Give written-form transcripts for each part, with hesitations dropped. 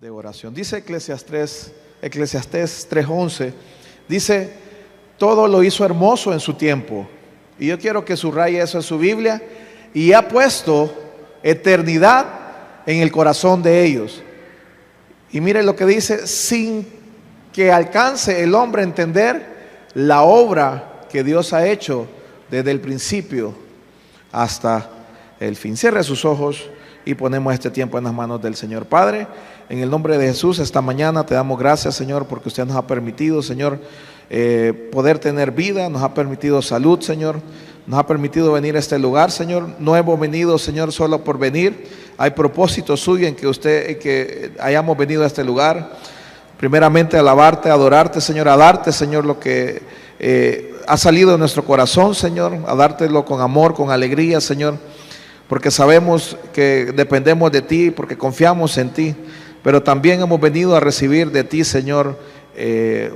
de oración. Dice Eclesiastés 3:11, dice, todo lo hizo hermoso en su tiempo. Y yo quiero que subraye eso en su Biblia. Y ha puesto eternidad en el corazón de ellos. Y mire lo que dice, sin que alcance el hombre a entender la obra que Dios ha hecho desde el principio hasta el fin. Cierre sus ojos y ponemos este tiempo en las manos del Señor. Padre, en el nombre de Jesús, esta mañana te damos gracias, Señor, porque usted nos ha permitido, Señor, poder tener vida, nos ha permitido salud, Señor, nos ha permitido venir a este lugar, Señor. No hemos venido, Señor, solo por venir. Hay propósito suyo en que hayamos venido a este lugar. Primeramente, alabarte, adorarte, Señor, a darte, Señor, lo que ha salido de nuestro corazón, Señor, a dártelo con amor, con alegría, Señor, porque sabemos que dependemos de ti, porque confiamos en ti, pero también hemos venido a recibir de ti, Señor,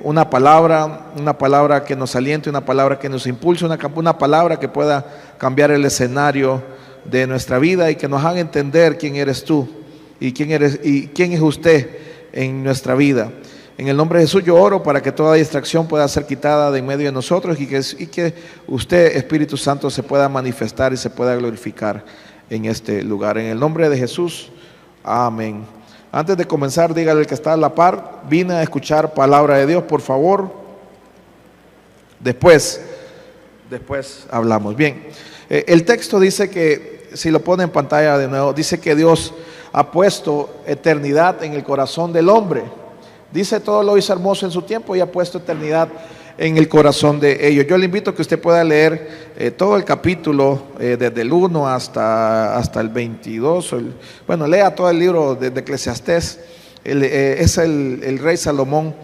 una palabra que nos aliente, una palabra que nos impulse, una palabra que pueda cambiar el escenario de nuestra vida y que nos haga entender quién eres tú y quién es usted en nuestra vida. En el nombre de Jesús yo oro para que toda distracción pueda ser quitada de en medio de nosotros y que usted, Espíritu Santo, se pueda manifestar y se pueda glorificar en este lugar. En el nombre de Jesús, amén. Antes de comenzar, dígale al que está a la par, vine a escuchar palabra de Dios, por favor. Después hablamos. Bien, el texto dice que, si lo pone en pantalla de nuevo, dice que Dios ha puesto eternidad en el corazón del hombre. Dice, todo lo hizo hermoso en su tiempo y ha puesto eternidad en el corazón de ellos. Yo le invito a que usted pueda leer todo el capítulo, desde el 1 hasta el 22. Lea todo el libro de Eclesiastés. Es el rey Salomón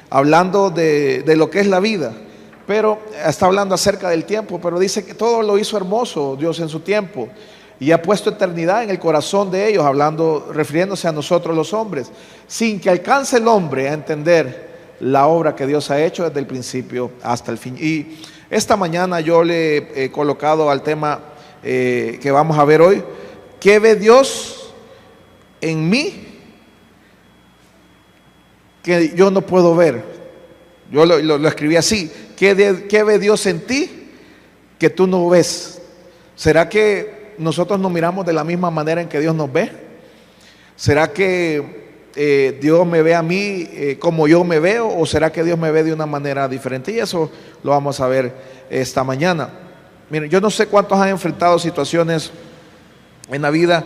hablando de lo que es la vida. Pero está hablando acerca del tiempo, pero dice que todo lo hizo hermoso Dios en su tiempo. Y ha puesto eternidad en el corazón de ellos, refiriéndose a nosotros los hombres, sin que alcance el hombre a entender la obra que Dios ha hecho desde el principio hasta el fin. Y esta mañana yo le he colocado al tema que vamos a ver hoy: ¿qué ve Dios en mí que yo no puedo ver? Yo lo escribí así: ¿qué ve Dios en ti que tú no ves? ¿Será que nosotros nos miramos de la misma manera en que Dios nos ve? ¿Será que Dios me ve a mí como yo me veo, o será que Dios me ve de una manera diferente? Y eso lo vamos a ver esta mañana. Miren, yo no sé cuántos han enfrentado situaciones en la vida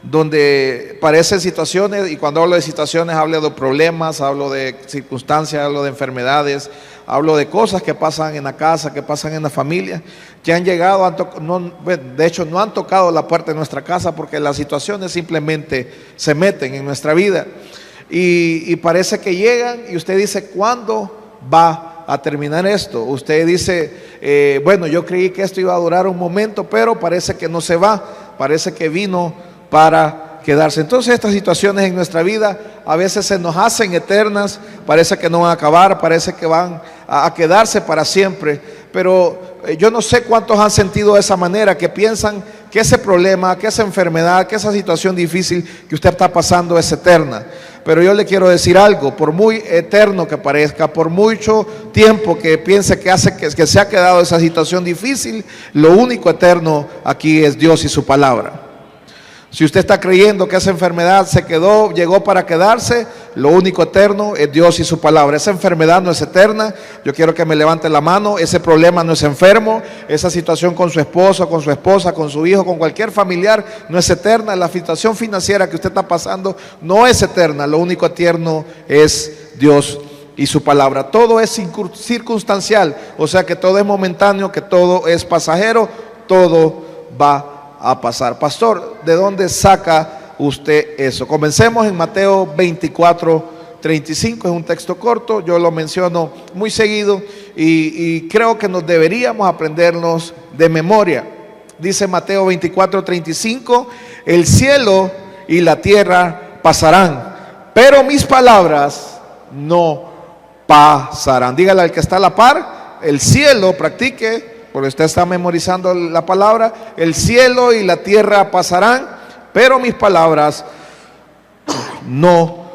donde parecen situaciones, y cuando hablo de situaciones hablo de problemas, hablo de circunstancias, hablo de enfermedades, hablo de cosas que pasan en la casa, que pasan en la familia, que han llegado, de hecho no han tocado la puerta de nuestra casa, porque las situaciones simplemente se meten en nuestra vida y parece que llegan, y usted dice, ¿cuándo va a terminar esto? Usted dice, yo creí que esto iba a durar un momento, pero parece que no se va, parece que vino para quedarse. Entonces estas situaciones en nuestra vida a veces se nos hacen eternas, parece que no van a acabar, parece que van a quedarse para siempre, pero yo no sé cuántos han sentido de esa manera, que piensan que ese problema, que esa enfermedad, que esa situación difícil que usted está pasando es eterna. Pero yo le quiero decir algo: por muy eterno que parezca, por mucho tiempo que piense que se ha quedado esa situación difícil, lo único eterno aquí es Dios y su palabra. Si usted está creyendo que esa enfermedad llegó para quedarse, lo único eterno es Dios y su palabra. Esa enfermedad no es eterna. Yo quiero que me levante la mano. Ese problema no es enfermo. Esa situación con su esposo, con su esposa, con su hijo, con cualquier familiar no es eterna. La situación financiera que usted está pasando no es eterna. Lo único eterno es Dios y su palabra. Todo es circunstancial, o sea que todo es momentáneo, que todo es pasajero, todo va a pasar. Pastor, ¿de dónde saca usted eso? Comencemos en Mateo 24:35, es un texto corto, yo lo menciono muy seguido y creo que nos deberíamos aprendernos de memoria. Dice Mateo 24:35, el cielo y la tierra pasarán, pero mis palabras no pasarán. Dígale al que está a la par, el cielo, practique, porque usted está memorizando la palabra: el cielo y la tierra pasarán, pero mis palabras no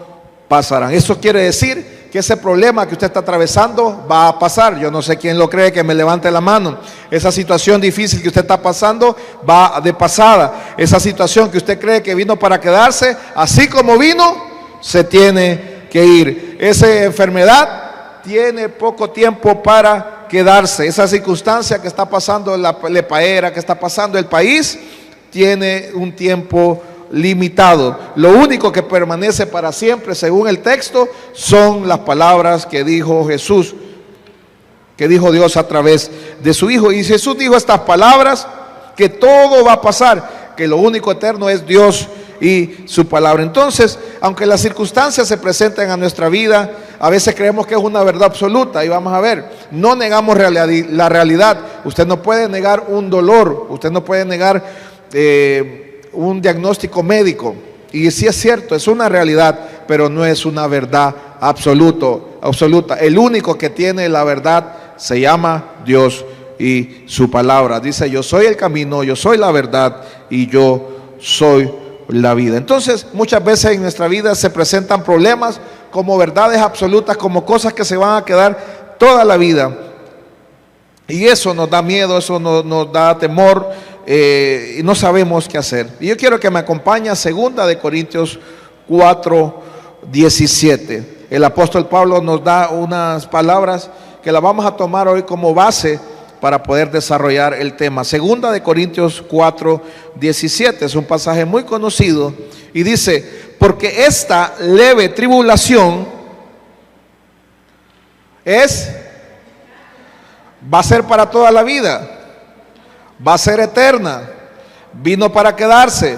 pasarán. Eso quiere decir que ese problema que usted está atravesando va a pasar. Yo no sé quién lo cree, que me levante la mano. Esa situación difícil que usted está pasando va de pasada. Esa situación que usted cree que vino para quedarse, así como vino, se tiene que ir. Esa enfermedad tiene poco tiempo para quedarse. Esa circunstancia que está pasando la lepaera, que está pasando el país, tiene un tiempo limitado. Lo único que permanece para siempre, según el texto, son las palabras que dijo Jesús, que dijo Dios a través de su Hijo. Y Jesús dijo estas palabras, que todo va a pasar, que lo único eterno es Dios y su palabra. Entonces, aunque las circunstancias se presenten a nuestra vida, a veces creemos que es una verdad absoluta, y vamos a ver, no negamos la realidad. Usted no puede negar un dolor, usted no puede negar un diagnóstico médico, y sí es cierto, es una realidad, pero no es una verdad absoluta. El único que tiene la verdad se llama Dios y su palabra. Dice: yo soy el camino, yo soy la verdad y yo soy la vida. Entonces, muchas veces en nuestra vida se presentan problemas como verdades absolutas, como cosas que se van a quedar toda la vida, y eso nos da miedo, eso nos da temor, y no sabemos qué hacer. Y yo quiero que me acompañe a 2 de Corintios 4:17. El apóstol Pablo nos da unas palabras que las vamos a tomar hoy como base para poder desarrollar el tema. 2 de Corintios 4:17 es un pasaje muy conocido y dice: porque esta leve tribulación va a ser para toda la vida, va a ser eterna, vino para quedarse,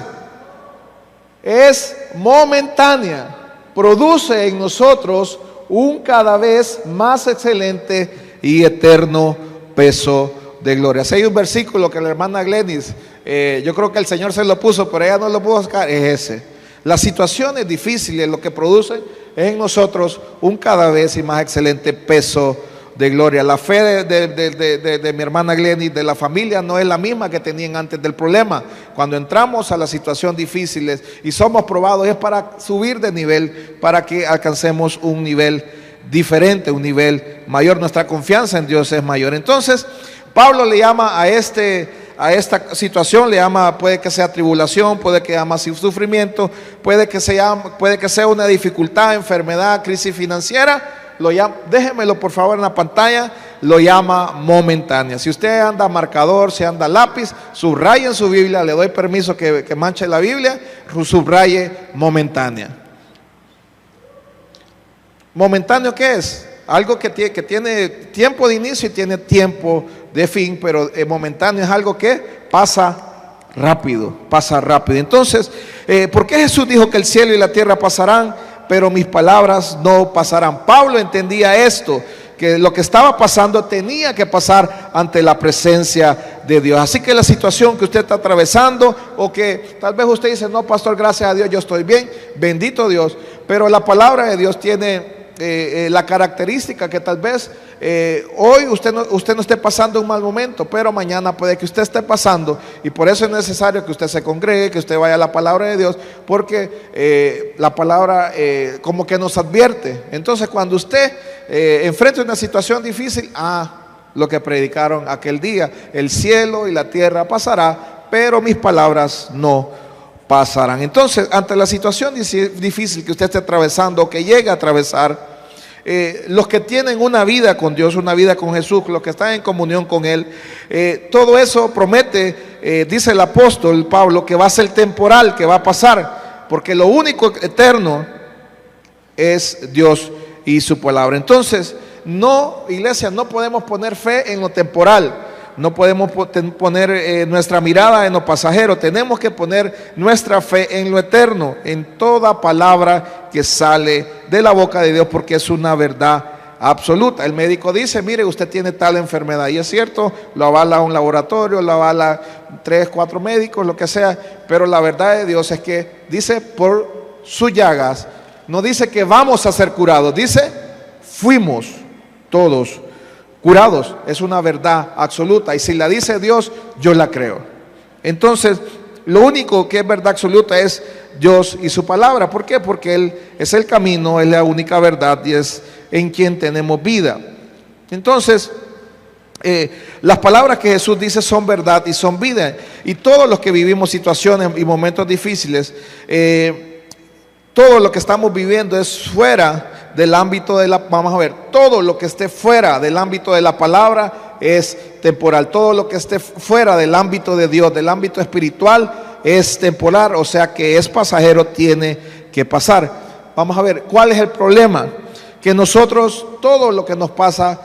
es momentánea, produce en nosotros un cada vez más excelente y eterno peso de gloria. Si hay un versículo que la hermana Glenis, yo creo que el Señor se lo puso, pero ella no lo pudo sacar, es ese. Las situaciones difíciles lo que producen es en nosotros un cada vez y más excelente peso de gloria. La fe de mi hermana Glenis, de la familia, no es la misma que tenían antes del problema. Cuando entramos a las situaciones difíciles y somos probados, es para subir de nivel, para que alcancemos un nivel diferente, un nivel mayor. Nuestra confianza en Dios es mayor. Entonces, Pablo le llama a esta situación, le llama, puede que sea tribulación, puede que llama sufrimiento, puede que sea una dificultad, enfermedad, crisis financiera. Lo llama, déjenmelo por favor en la pantalla, lo llama momentánea. Si usted anda marcador, si anda lápiz, subraye en su Biblia, le doy permiso que manche la Biblia, subraye momentánea. ¿Momentáneo qué es? Algo que tiene tiempo de inicio y tiene tiempo de fin, pero momentáneo es algo que pasa rápido. Entonces, ¿por qué Jesús dijo que el cielo y la tierra pasarán, pero mis palabras no pasarán? Pablo entendía esto, que lo que estaba pasando tenía que pasar ante la presencia de Dios. Así que la situación que usted está atravesando, o que tal vez usted dice: no, pastor, gracias a Dios yo estoy bien, bendito Dios, pero la palabra de Dios tiene la característica que tal vez hoy usted no esté pasando un mal momento, pero mañana puede que usted esté pasando, y por eso es necesario que usted se congregue, que usted vaya a la palabra de Dios, porque la palabra como que nos advierte. Entonces, cuando usted enfrente una situación difícil, lo que predicaron aquel día: el cielo y la tierra pasará, pero mis palabras no pasarán. Entonces, ante la situación difícil que usted esté atravesando, o que llegue a atravesar, los que tienen una vida con Dios, una vida con Jesús, los que están en comunión con Él, todo eso promete, dice el apóstol Pablo, que va a ser temporal, que va a pasar, porque lo único eterno es Dios y su palabra. Entonces, no, iglesia, no podemos poner fe en lo temporal. No podemos poner nuestra mirada en lo pasajero. Tenemos que poner nuestra fe en lo eterno, en toda palabra que sale de la boca de Dios, porque es una verdad absoluta. El médico dice: mire, usted tiene tal enfermedad, y es cierto, lo avala un laboratorio, lo avala 3, 4 médicos, lo que sea, pero la verdad de Dios es que dice: por sus llagas, no dice que vamos a ser curados, dice: fuimos todos curados. Es una verdad absoluta, y si la dice Dios, yo la creo. Entonces, lo único que es verdad absoluta es Dios y su palabra. ¿Por qué? Porque Él es el camino, es la única verdad y es en quien tenemos vida. Entonces, las palabras que Jesús dice son verdad y son vida. Y todos los que vivimos situaciones y momentos difíciles, todo lo que estamos viviendo es fuera del ámbito de la, vamos a ver, todo lo que esté fuera del ámbito de la palabra es temporal. Todo lo que esté fuera del ámbito de Dios, del ámbito espiritual, es temporal, o sea que es pasajero, tiene que pasar. Vamos a ver, ¿cuál es el problema? Que nosotros todo lo que nos pasa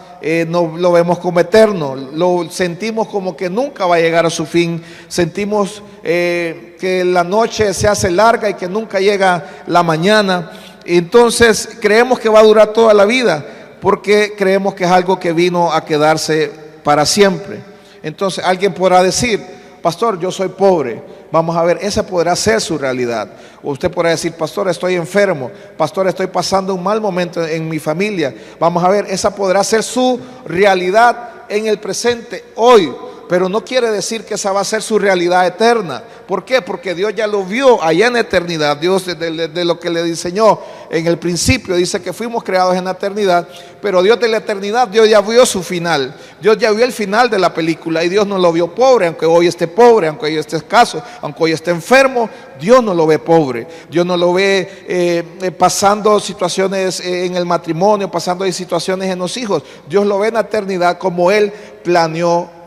no lo vemos como eterno, lo sentimos como que nunca va a llegar a su fin, sentimos que la noche se hace larga y que nunca llega la mañana. Entonces creemos que va a durar toda la vida, porque creemos que es algo que vino a quedarse para siempre. Entonces alguien podrá decir: pastor, yo soy pobre. Vamos a ver, esa podrá ser su realidad. O usted podrá decir: pastor, estoy enfermo. Pastor, estoy pasando un mal momento en mi familia. Vamos a ver, esa podrá ser su realidad en el presente, hoy. Pero no quiere decir que esa va a ser su realidad eterna. ¿Por qué? Porque Dios ya lo vio allá en la eternidad. Dios de lo que le diseñó en el principio dice que fuimos creados en la eternidad. Pero Dios de la eternidad, Dios ya vio su final. Dios ya vio el final de la película. Y Dios no lo vio pobre, aunque hoy esté pobre, aunque hoy esté escaso, aunque hoy esté enfermo. Dios no lo ve pobre. Dios no lo ve pasando situaciones en el matrimonio, pasando situaciones en los hijos. Dios lo ve en la eternidad como Él planeó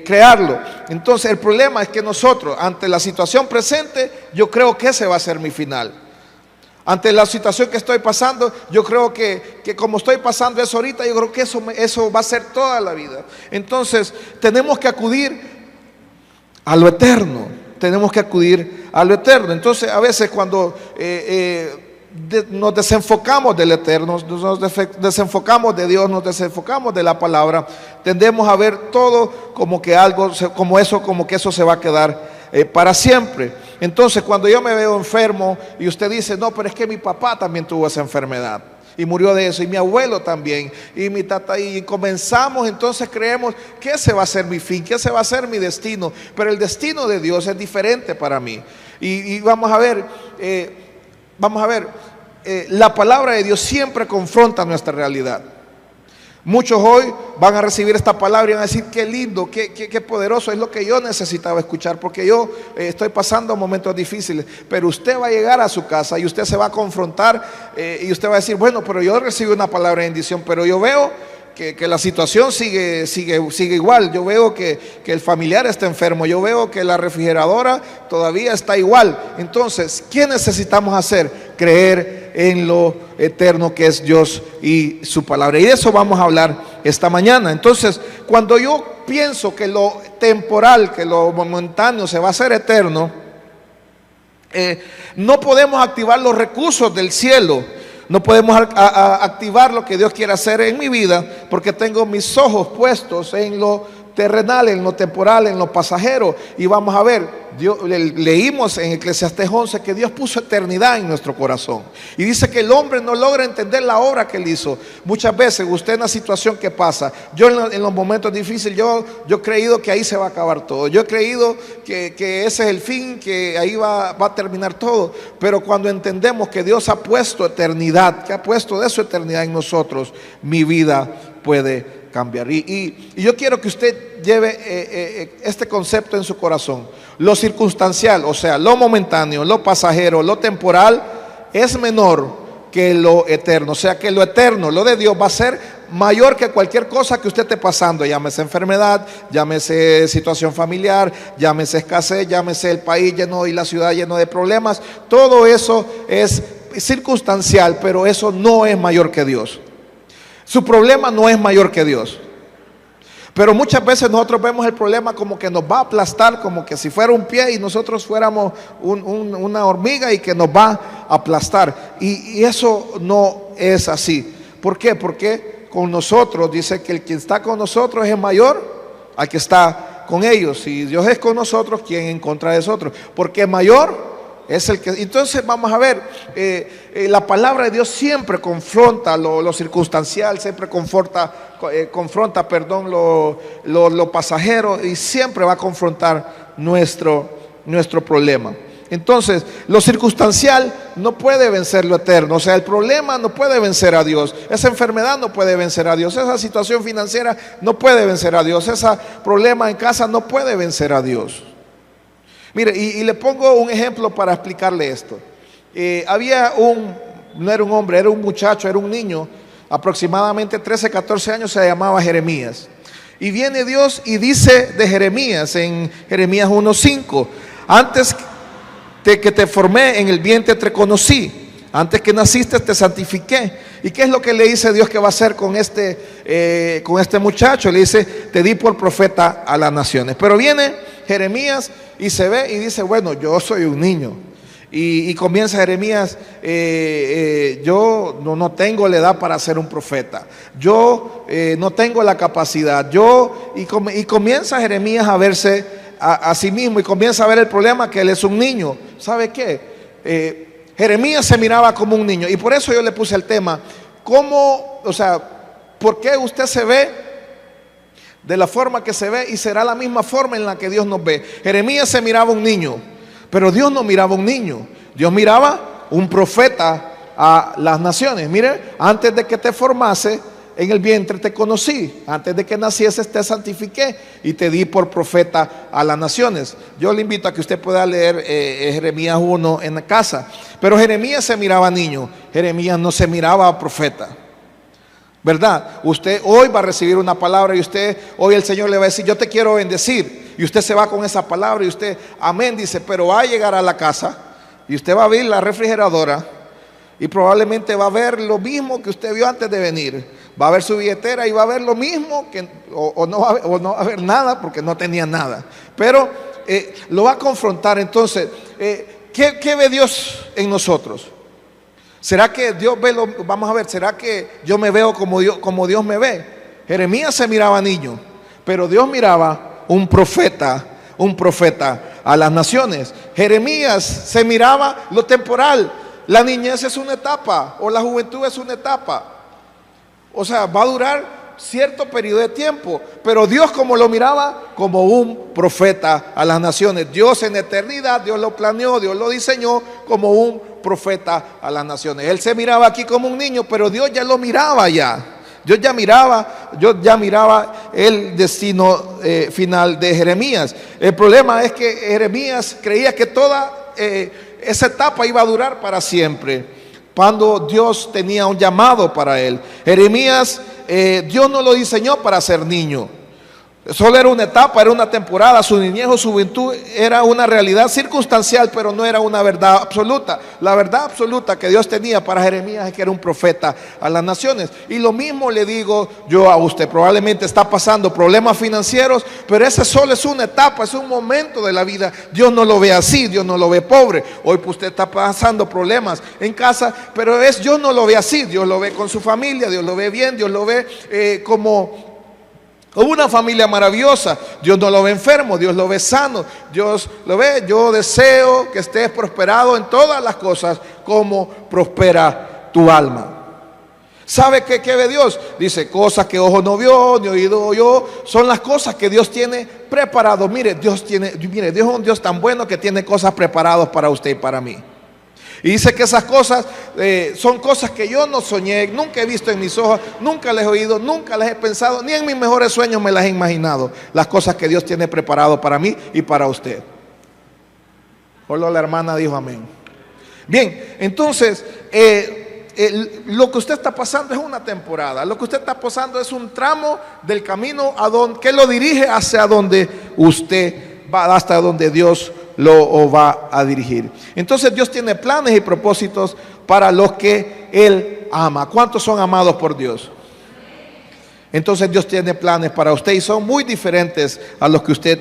crearlo. Entonces el problema es que nosotros, ante la situación presente, yo creo que ese va a ser mi final. Ante la situación que estoy pasando, yo creo que como estoy pasando eso ahorita, yo creo que eso va a ser toda la vida. Entonces tenemos que acudir a lo eterno. Tenemos que acudir a lo eterno. Entonces a veces cuando nos desenfocamos del eterno, nos desenfocamos de Dios, nos desenfocamos de la palabra, tendemos a ver todo como que algo, como que eso se va a quedar para siempre. Entonces cuando yo me veo enfermo y usted dice: no, pero es que mi papá también tuvo esa enfermedad y murió de eso, y mi abuelo también, y mi tata, y comenzamos, entonces creemos que ese va a ser mi fin, que ese va a ser mi destino. Pero el destino de Dios es diferente para mí. Y vamos a ver, la palabra de Dios siempre confronta nuestra realidad. Muchos hoy van a recibir esta palabra y van a decir: qué lindo, qué poderoso, es lo que yo necesitaba escuchar, porque yo estoy pasando momentos difíciles. Pero usted va a llegar a su casa y usted se va a confrontar y usted va a decir: bueno, pero yo recibí una palabra de bendición, pero yo veo que la situación sigue igual. Yo veo que el familiar está enfermo. Yo veo que la refrigeradora todavía está igual. Entonces, ¿qué necesitamos hacer? Creer en lo eterno que es Dios y su palabra. Y de eso vamos a hablar esta mañana. Entonces, cuando yo pienso que lo temporal, que lo momentáneo se va a hacer eterno, no podemos activar los recursos del cielo. No podemos activar lo que Dios quiere hacer en mi vida, porque tengo mis ojos puestos en lo terrenal, en lo temporal, en lo pasajero. Y vamos a ver, leímos en Eclesiastés 11 que Dios puso eternidad en nuestro corazón. Y dice que el hombre no logra entender la obra que Él hizo. Muchas veces usted en la situación que pasa, yo en los momentos difíciles, yo he creído que ahí se va a acabar todo. Yo he creído que ese es el fin, que ahí va a terminar todo. Pero cuando entendemos que Dios ha puesto eternidad, que ha puesto de su eternidad en nosotros, mi vida puede cambiar. Y yo quiero que usted lleve este concepto en su corazón. Lo circunstancial, o sea, lo momentáneo, lo pasajero, lo temporal, es menor que lo eterno. O sea, que lo eterno, lo de Dios, va a ser mayor que cualquier cosa que usted esté pasando. Llámese enfermedad, llámese situación familiar, llámese escasez, llámese el país lleno y la ciudad lleno de problemas. Todo eso es circunstancial, pero eso no es mayor que Dios. Su problema no es mayor que Dios. Pero muchas veces nosotros vemos el problema como que nos va a aplastar, como que si fuera un pie y nosotros fuéramos una hormiga y que nos va a aplastar. Y eso no es así. ¿Por qué? Porque con nosotros, dice que el que está con nosotros es mayor al que está con ellos. Si Dios es con nosotros, ¿quién en contra de nosotros? Porque mayor es el que. Entonces vamos a ver, la palabra de Dios siempre confronta lo circunstancial, siempre confronta lo pasajero, y siempre va a confrontar nuestro problema. Entonces, lo circunstancial no puede vencer lo eterno. O sea, el problema no puede vencer a Dios. Esa enfermedad no puede vencer a Dios. Esa situación financiera no puede vencer a Dios. Ese problema en casa no puede vencer a Dios. Mire, y le pongo un ejemplo para explicarle esto. No era un hombre, era un muchacho, era un niño, aproximadamente 13, 14 años, se llamaba Jeremías. Y viene Dios y dice de Jeremías en Jeremías 1:5: antes de que te formé en el vientre te conocí, antes que naciste te santifiqué. ¿Y qué es lo que le dice Dios que va a hacer con este muchacho? Le dice: te di por profeta a las naciones. Pero viene Jeremías y se ve y dice: bueno, yo soy un niño. Y comienza Jeremías: yo no tengo la edad para ser un profeta, yo no tengo la capacidad, y comienza Jeremías a verse a sí mismo y comienza a ver el problema, que él es un niño. ¿Sabe qué? Jeremías se miraba como un niño, y por eso yo le puse el tema: ¿cómo, o sea, por qué usted se ve de la forma que se ve y será la misma forma en la que Dios nos ve? Jeremías se miraba un niño, pero Dios no miraba un niño, Dios miraba un profeta a las naciones. Mire, antes de que te formase en el vientre te conocí, antes de que nacieses te santifiqué y te di por profeta a las naciones. Yo le invito a que usted pueda leer Jeremías 1 en la casa. Pero Jeremías se miraba niño, Jeremías no se miraba profeta, ¿verdad? Usted hoy va a recibir una palabra y hoy el Señor le va a decir: yo te quiero bendecir. Y usted se va con esa palabra y usted, amén, dice. Pero va a llegar a la casa y usted va a abrir la refrigeradora y probablemente va a ver lo mismo que usted vio antes de venir. Va a ver su billetera y va a ver lo mismo, o no va a ver nada, porque no tenía nada. Pero lo va a confrontar. Entonces, ¿qué ve Dios en nosotros? ¿Será que Dios ve vamos a ver, será que yo me veo como Dios me ve? Jeremías se miraba niño, pero Dios miraba un profeta a las naciones. Jeremías se miraba lo temporal. La niñez es una etapa, o la juventud es una etapa. O sea, va a durar cierto periodo de tiempo, pero Dios, como lo miraba, como un profeta a las naciones. Dios en eternidad, Dios lo planeó, Dios lo diseñó como un profeta a las naciones. Él se miraba aquí como un niño, pero Dios ya lo miraba ya. Dios ya miraba el destino final de Jeremías. El problema es que Jeremías creía que toda esa etapa iba a durar para siempre, cuando Dios tenía un llamado para él. Jeremías, Dios no lo diseñó para ser niño. Solo era una etapa, era una temporada. Su niñez o su juventud era una realidad circunstancial, pero no era una verdad absoluta. La verdad absoluta que Dios tenía para Jeremías es que era un profeta a las naciones. Y lo mismo le digo yo a usted: probablemente está pasando problemas financieros, pero esa solo es una etapa, es un momento de la vida. Dios no lo ve así, Dios no lo ve pobre. Hoy pues usted está pasando problemas en casa, pero Dios no lo ve así. Dios lo ve con su familia, Dios lo ve bien, Dios lo ve como una familia maravillosa. Dios no lo ve enfermo, Dios lo ve sano, Dios lo ve: yo deseo que estés prosperado en todas las cosas como prospera tu alma. ¿Sabe qué ve Dios? Dice: cosas que ojo no vio, ni oído oyó, son las cosas que Dios tiene preparado. Mire, Dios es un Dios tan bueno que tiene cosas preparadas para usted y para mí. Y dice que esas cosas son cosas que yo no soñé, nunca he visto en mis ojos, nunca les he oído, nunca les he pensado, ni en mis mejores sueños me las he imaginado. Las cosas que Dios tiene preparado para mí y para usted. Solo la hermana dijo amén. Bien, entonces lo que usted está pasando es una temporada. Lo que usted está pasando es un tramo del camino que lo dirige hacia donde usted va, hasta donde Dios lo va a dirigir. Entonces Dios tiene planes y propósitos para los que Él ama. ¿Cuántos son amados por Dios? Entonces Dios tiene planes para usted y son muy diferentes a los que usted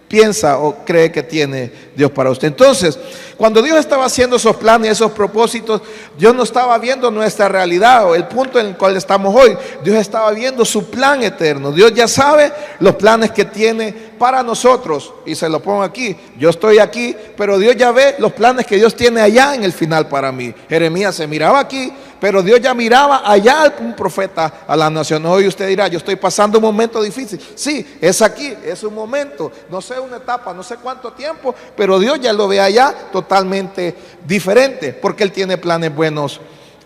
piensa o cree que tiene Dios para usted. Entonces, cuando Dios estaba haciendo esos planes, esos propósitos, Dios no estaba viendo nuestra realidad o el punto en el cual estamos hoy. Dios estaba viendo su plan eterno. Dios ya sabe los planes que tiene para nosotros. Y se lo pongo aquí: yo estoy aquí, pero Dios ya ve los planes que Dios tiene allá en el final para mí. Jeremías se miraba aquí, pero Dios ya miraba allá un profeta a la nación. Hoy usted dirá, yo estoy pasando un momento difícil. Sí, es aquí, es un momento, no sé una etapa, no sé cuánto tiempo, pero Dios ya lo ve allá totalmente diferente, porque Él tiene planes buenos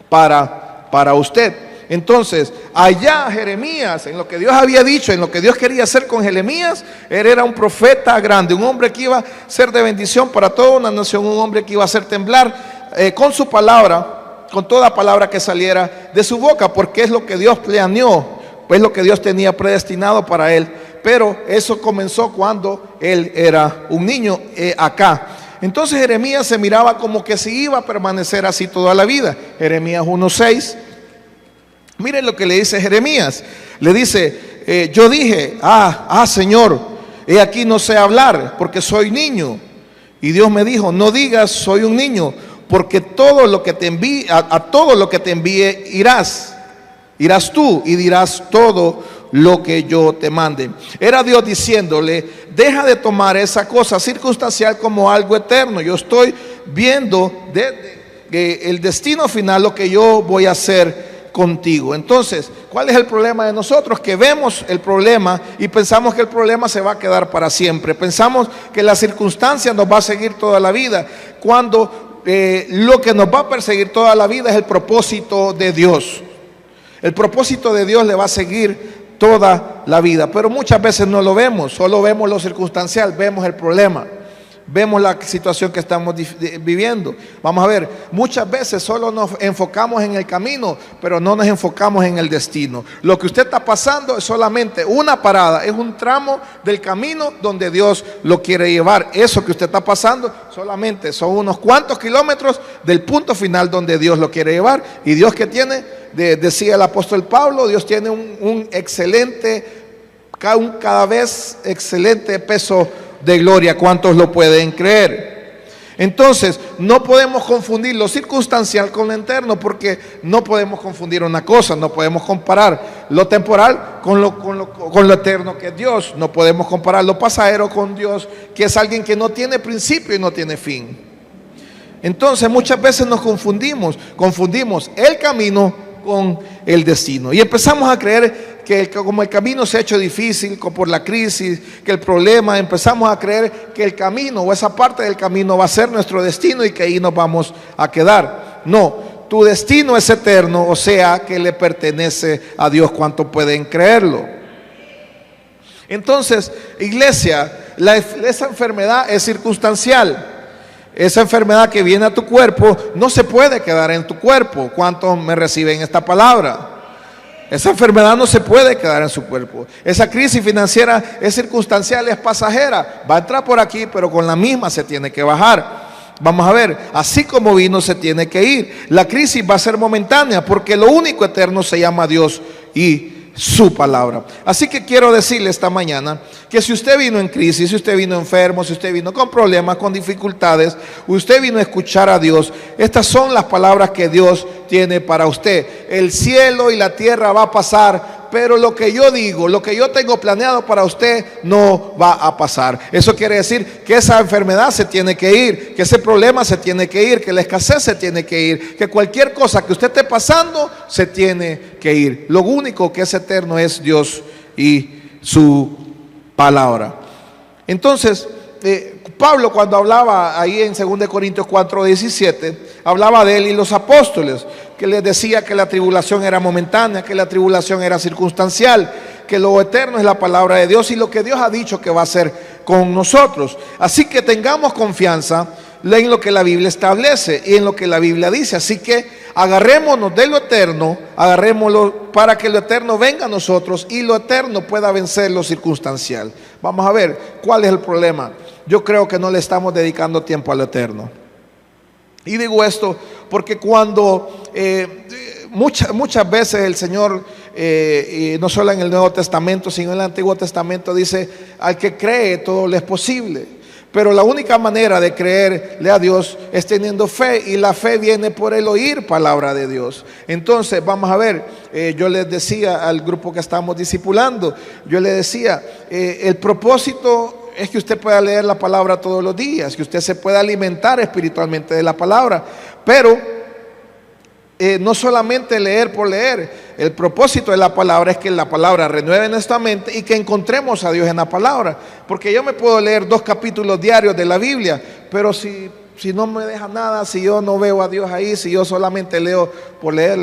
para usted. Entonces, allá Jeremías, en lo que Dios había dicho, en lo que Dios quería hacer con Jeremías, él era un profeta grande, un hombre que iba a ser de bendición para toda una nación, un hombre que iba a hacer temblar con su palabra, con toda palabra que saliera de su boca, porque es lo que Dios planeó, pues lo que Dios tenía predestinado para él. Pero eso comenzó cuando él era un niño acá. Entonces Jeremías se miraba como que se iba a permanecer así toda la vida. Jeremías 1:6. Miren lo que le dice Jeremías. Le dice, yo dije, Señor, he aquí no sé hablar porque soy niño. Y Dios me dijo, no digas soy un niño, porque todo lo que te envíe, a todo lo que te envíe irás tú y dirás todo lo que yo te mande. Era Dios diciéndole, deja de tomar esa cosa circunstancial como algo eterno. Yo estoy viendo desde el destino final lo que yo voy a hacer contigo. Entonces, ¿cuál es el problema de nosotros? Que vemos el problema y pensamos que el problema se va a quedar para siempre. Pensamos que la circunstancia nos va a seguir toda la vida, cuando lo que nos va a perseguir toda la vida es el propósito de Dios. El propósito de Dios le va a seguir toda la vida, pero muchas veces no lo vemos, solo vemos lo circunstancial, vemos el problema. Vemos la situación que estamos viviendo. Vamos a ver, muchas veces solo nos enfocamos en el camino, pero no nos enfocamos en el destino. Lo que usted está pasando es solamente una parada, es un tramo del camino donde Dios lo quiere llevar. Eso que usted está pasando solamente son unos cuantos kilómetros del punto final donde Dios lo quiere llevar. Y Dios que tiene, decía el apóstol Pablo, Dios tiene un cada vez excelente peso de gloria. ¿Cuántos lo pueden creer? Entonces, no podemos confundir lo circunstancial con lo eterno, porque no podemos confundir una cosa, no podemos comparar lo temporal con lo eterno que es Dios. No podemos comparar lo pasajero con Dios, que es alguien que no tiene principio y no tiene fin. Entonces, muchas veces nos confundimos el camino con el destino, y empezamos a creer que como el camino se ha hecho difícil por la crisis, que el problema, empezamos a creer que el camino o esa parte del camino va a ser nuestro destino y que ahí nos vamos a quedar. No, tu destino es eterno, o sea que le pertenece a Dios. ¿Cuánto pueden creerlo? Entonces, iglesia, esa enfermedad es circunstancial. Esa enfermedad que viene a tu cuerpo no se puede quedar en tu cuerpo. ¿Cuántos me reciben esta palabra? Esa enfermedad no se puede quedar en su cuerpo. Esa crisis financiera es circunstancial, es pasajera. Va a entrar por aquí, pero con la misma se tiene que bajar. Vamos a ver, así como vino se tiene que ir. La crisis va a ser momentánea, porque lo único eterno se llama Dios y su palabra. Así que quiero decirle esta mañana que si usted vino en crisis, si usted vino enfermo, si usted vino con problemas, con dificultades, usted vino a escuchar a Dios, estas son las palabras que Dios tiene para usted. El cielo y la tierra va a pasar, pero lo que yo digo, lo que yo tengo planeado para usted no va a pasar. Eso quiere decir que esa enfermedad se tiene que ir, que ese problema se tiene que ir, que la escasez se tiene que ir, que cualquier cosa que usted esté pasando se tiene que ir. Lo único que es eterno es Dios y su palabra. Entonces, Pablo, cuando hablaba ahí en 2 Corintios 4:17, hablaba de él y los apóstoles, que les decía que la tribulación era momentánea, que la tribulación era circunstancial, que lo eterno es la palabra de Dios y lo que Dios ha dicho que va a hacer con nosotros. Así que tengamos confianza en lo que la Biblia establece y en lo que la Biblia dice. Así que agarrémonos de lo eterno, agarrémoslo para que lo eterno venga a nosotros y lo eterno pueda vencer lo circunstancial. Vamos a ver cuál es el problema. Yo creo que no le estamos dedicando tiempo a lo eterno. Y digo esto porque cuando muchas veces el Señor, no solo en el Nuevo Testamento, sino en el Antiguo Testamento, dice: al que cree todo le es posible. Pero la única manera de creerle a Dios es teniendo fe, y la fe viene por el oír palabra de Dios. Entonces vamos a ver, yo les decía al grupo que estamos discipulando, yo les decía, el propósito es que usted pueda leer la palabra todos los días, que usted se pueda alimentar espiritualmente de la palabra, pero no solamente leer por leer. El propósito de la palabra es que la palabra renueve nuestra mente y que encontremos a Dios en la palabra. Porque yo me puedo leer 2 capítulos diarios de la Biblia, pero si no me deja nada, si yo no veo a Dios ahí, si yo solamente leo por leer,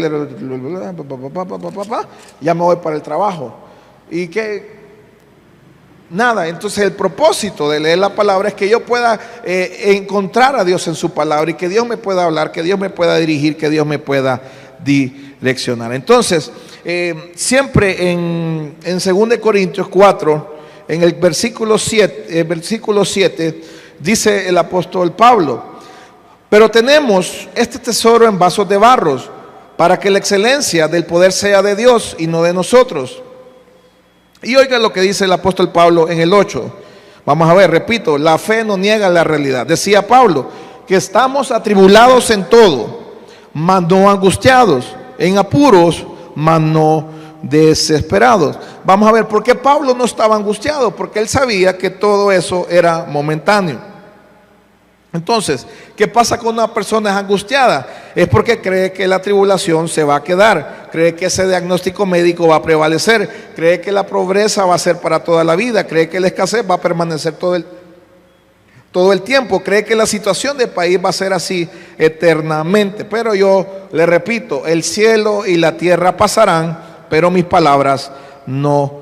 ya me voy para el trabajo. Y que nada. Entonces el propósito de leer la palabra es que yo pueda encontrar a Dios en su palabra y que Dios me pueda hablar, que Dios me pueda dirigir, que Dios me pueda direccionar. Entonces, siempre en 2 Corintios 4, en el versículo 7, dice el apóstol Pablo: pero tenemos este tesoro en vasos de barros, para que la excelencia del poder sea de Dios y no de nosotros. Y oiga lo que dice el apóstol Pablo en el 8. Vamos a ver, repito, la fe no niega la realidad. Decía Pablo que estamos atribulados en todo, mas no angustiados, en apuros, mas no desesperados. Vamos a ver por qué Pablo no estaba angustiado, porque él sabía que todo eso era momentáneo. Entonces, ¿qué pasa cuando una persona es angustiada? Es porque cree que la tribulación se va a quedar, cree que ese diagnóstico médico va a prevalecer, cree que la pobreza va a ser para toda la vida, cree que la escasez va a permanecer todo el tiempo, cree que la situación del país va a ser así eternamente. Pero yo le repito, el cielo y la tierra pasarán, pero mis palabras no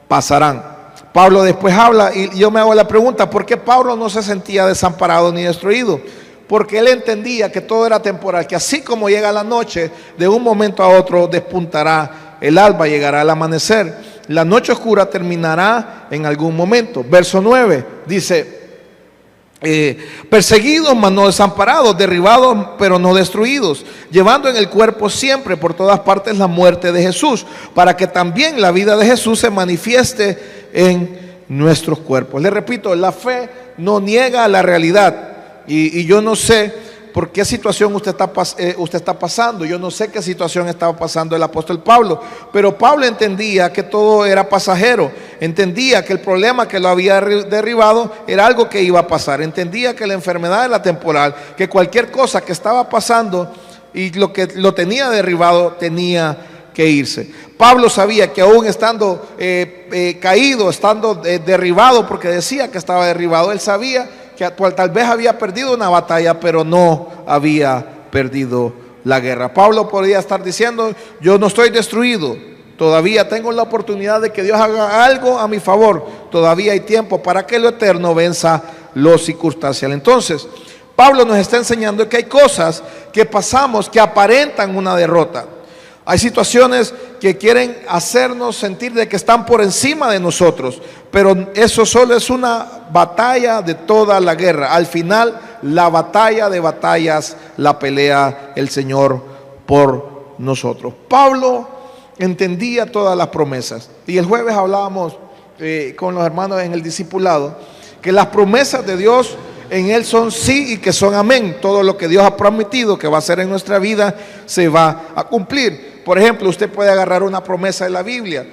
pasarán. Pablo después habla y yo me hago la pregunta: ¿por qué Pablo no se sentía desamparado ni destruido? Porque él entendía que todo era temporal, que así como llega la noche, de un momento a otro despuntará el alba, llegará el amanecer. La noche oscura terminará en algún momento. Verso 9 dice: perseguidos mas no desamparados, derribados pero no destruidos, llevando en el cuerpo siempre por todas partes la muerte de Jesús, para que también la vida de Jesús se manifieste en nuestros cuerpos. Le repito, la fe no niega la realidad. Y yo no sé por qué situación usted está pasando. Yo no sé qué situación estaba pasando el apóstol Pablo, pero Pablo entendía que todo era pasajero. Entendía que el problema que lo había derribado era algo que iba a pasar. Entendía que la enfermedad era temporal, que cualquier cosa que estaba pasando y lo que lo tenía derribado tenía que irse. Pablo sabía que aún estando caído, estando derribado, porque decía que estaba derribado, él sabía que tal vez había perdido una batalla, pero no había perdido la guerra. Pablo podría estar diciendo: yo no estoy destruido, todavía tengo la oportunidad de que Dios haga algo a mi favor, todavía hay tiempo para que lo eterno venza lo circunstancial. Entonces, Pablo nos está enseñando que hay cosas que pasamos que aparentan una derrota. Hay situaciones que quieren hacernos sentir de que están por encima de nosotros, pero eso solo es una batalla de toda la guerra. Al final, la batalla de batallas la pelea el Señor por nosotros. Pablo entendía todas las promesas. Y el jueves hablábamos con los hermanos en el discipulado, que las promesas de Dios en Él son sí y que son amén. Todo lo que Dios ha prometido que va a hacer en nuestra vida se va a cumplir. Por ejemplo, usted puede agarrar una promesa de la Biblia.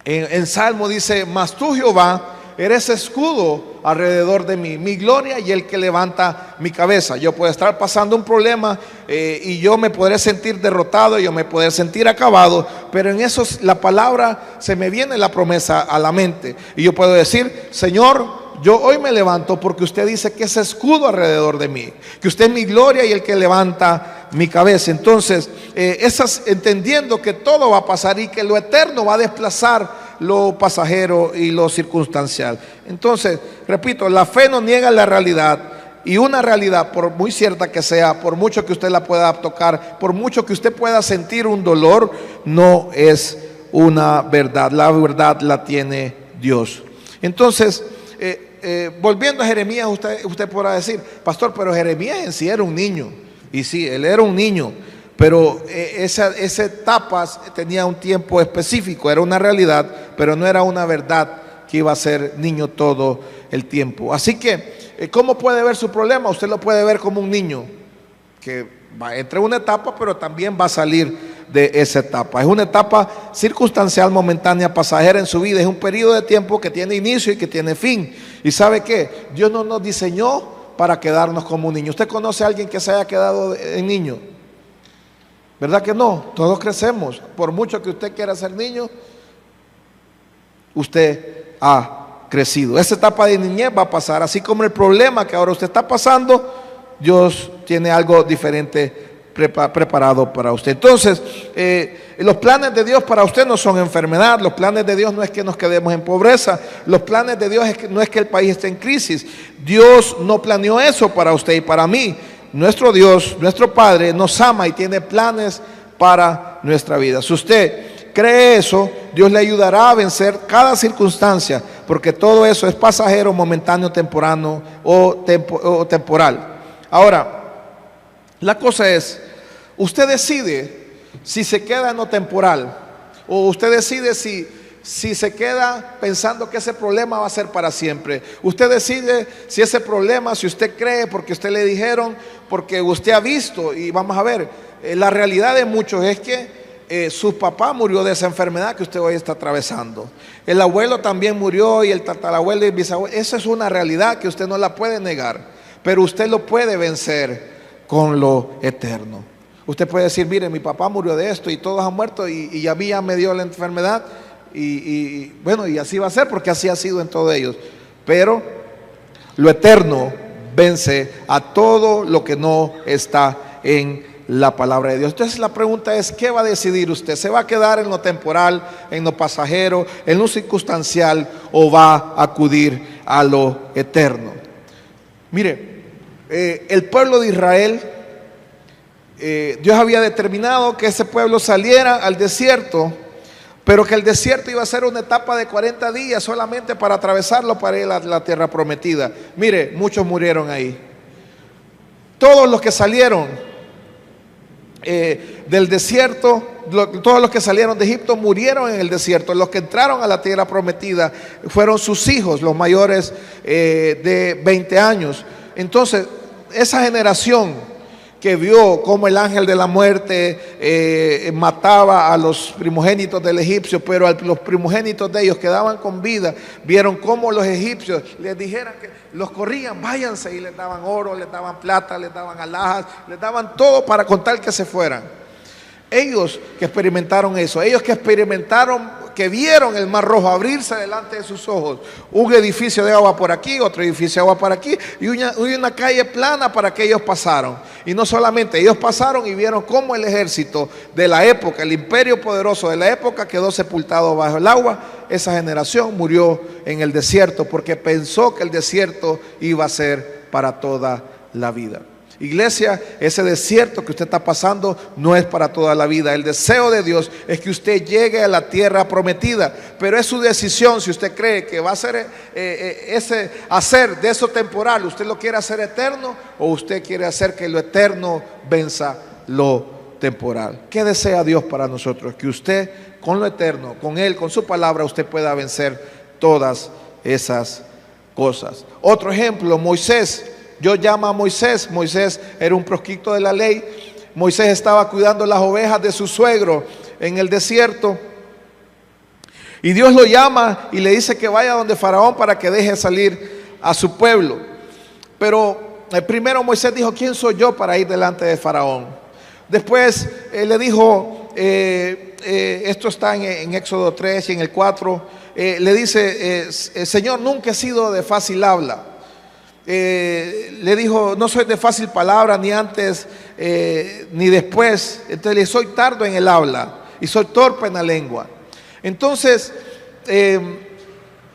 En Salmo dice: mas tú, Jehová, eres escudo alrededor de mí, mi gloria y el que levanta mi cabeza. Yo puedo estar pasando un problema y yo me podré sentir derrotado, yo me podré sentir acabado, pero en eso la palabra, se me viene la promesa a la mente y yo puedo decir: Señor, yo hoy me levanto porque usted dice que es escudo alrededor de mí, que usted es mi gloria y el que levanta mi cabeza. Entonces, entendiendo que todo va a pasar y que lo eterno va a desplazar lo pasajero y lo circunstancial. Entonces, repito, la fe no niega la realidad, y una realidad, por muy cierta que sea, por mucho que usted la pueda tocar, por mucho que usted pueda sentir un dolor, no es una verdad. La verdad la tiene Dios. Entonces, volviendo a Jeremías, usted podrá decir: pastor, pero Jeremías en sí era un niño. Y sí, él era un niño, pero esa etapa tenía un tiempo específico, era una realidad, pero no era una verdad que iba a ser niño todo el tiempo. Así que, ¿cómo puede ver su problema? Usted lo puede ver como un niño que va entre una etapa, pero también va a salir de esa etapa. Es una etapa circunstancial, momentánea, pasajera en su vida. Es un periodo de tiempo que tiene inicio y que tiene fin. ¿Y sabe qué? Dios no nos diseñó para quedarnos como un niño. ¿Usted conoce a alguien que se haya quedado en niño? ¿Verdad que no? Todos crecemos. Por mucho que usted quiera ser niño, usted ha crecido. Esa etapa de niñez va a pasar, así como el problema que ahora usted está pasando, Dios tiene algo diferente preparado para usted. Entonces, los planes de Dios para usted no son enfermedad. Los planes de Dios no es que nos quedemos en pobreza. Los planes de Dios no es que el país esté en crisis. Dios no planeó eso para usted y para mí. Nuestro Dios, nuestro Padre, nos ama y tiene planes para nuestra vida. Si usted cree eso, Dios le ayudará a vencer cada circunstancia, porque todo eso es pasajero, momentáneo, temporáneo o temporal. Ahora, la cosa es, usted decide si se queda en lo temporal, o usted decide si se queda pensando que ese problema va a ser para siempre. Usted decide si ese problema, si usted cree porque usted le dijeron, porque usted ha visto, y vamos a ver, la realidad de muchos es que su papá murió de esa enfermedad que usted hoy está atravesando. El abuelo también murió, y el tatarabuelo y el bisabuelo. Esa es una realidad que usted no la puede negar, pero usted lo puede vencer con lo eterno. Usted puede decir, mire, mi papá murió de esto y todos han muerto y a mí ya me dio la enfermedad y bueno, y así va a ser porque así ha sido en todos ellos. Pero lo eterno vence a todo lo que no está en la palabra de Dios. Entonces la pregunta es, ¿qué va a decidir usted? ¿Se va a quedar en lo temporal, en lo pasajero, en lo circunstancial, o va a acudir a lo eterno? Mire, el pueblo de Israel, Dios había determinado que ese pueblo saliera al desierto, pero que el desierto iba a ser una etapa de 40 días solamente para atravesarlo para ir a la tierra prometida. Mire, muchos murieron ahí. Todos los que salieron del desierto, todos los que salieron de Egipto murieron en el desierto. Los que entraron a la tierra prometida fueron sus hijos, los mayores de 20 años. Entonces, esa generación que vio cómo el ángel de la muerte mataba a los primogénitos del egipcio, pero a los primogénitos de ellos quedaban con vida, vieron cómo los egipcios les dijeran que los corrían, váyanse, y les daban oro, les daban plata, les daban alhajas, les daban todo para contar que se fueran. Ellos que experimentaron eso, ellos que experimentaron, que vieron el Mar Rojo abrirse delante de sus ojos, un edificio de agua por aquí, otro edificio de agua por aquí, y una calle plana para que ellos pasaron. Y no solamente, ellos pasaron y vieron cómo el ejército de la época, el imperio poderoso de la época, quedó sepultado bajo el agua. Esa generación murió en el desierto porque pensó que el desierto iba a ser para toda la vida. Iglesia, ese desierto que usted está pasando no es para toda la vida. El deseo de Dios es que usted llegue a la tierra prometida, pero es su decisión si usted cree que va a ser ese hacer de eso temporal, usted lo quiere hacer eterno, o usted quiere hacer que lo eterno venza lo temporal. ¿Qué desea Dios para nosotros? Que usted con lo eterno, con Él, con su palabra, usted pueda vencer todas esas cosas. Otro ejemplo, Moisés. Dios llama a Moisés. Moisés era un proscrito de la ley. Moisés estaba cuidando las ovejas de su suegro en el desierto, y Dios lo llama y le dice que vaya donde Faraón para que deje salir a su pueblo. Pero primero Moisés dijo, ¿quién soy yo para ir delante de Faraón? Después le dijo, esto está en Éxodo 3 y en el 4, le dice, Señor, nunca he sido de fácil habla. Le dijo, no soy de fácil palabra, ni antes ni después. Entonces le soy tardo en el habla y soy torpe en la lengua. Entonces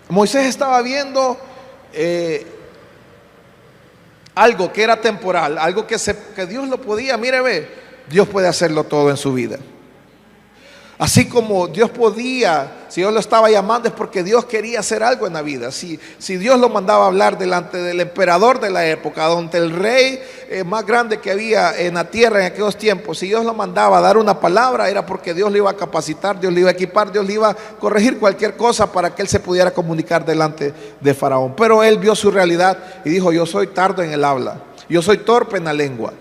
Moisés estaba viendo algo que era temporal, algo que Dios lo podía, mire, ve, Dios puede hacerlo todo en su vida. Así como Dios podía, si Dios lo estaba llamando es porque Dios quería hacer algo en la vida. Si Dios lo mandaba a hablar delante del emperador de la época, donde el rey más grande que había en la tierra en aquellos tiempos, si Dios lo mandaba a dar una palabra, era porque Dios le iba a capacitar, Dios le iba a equipar, Dios le iba a corregir cualquier cosa para que él se pudiera comunicar delante de Faraón. Pero él vio su realidad y dijo, yo soy tardo en el habla, yo soy torpe en la lengua.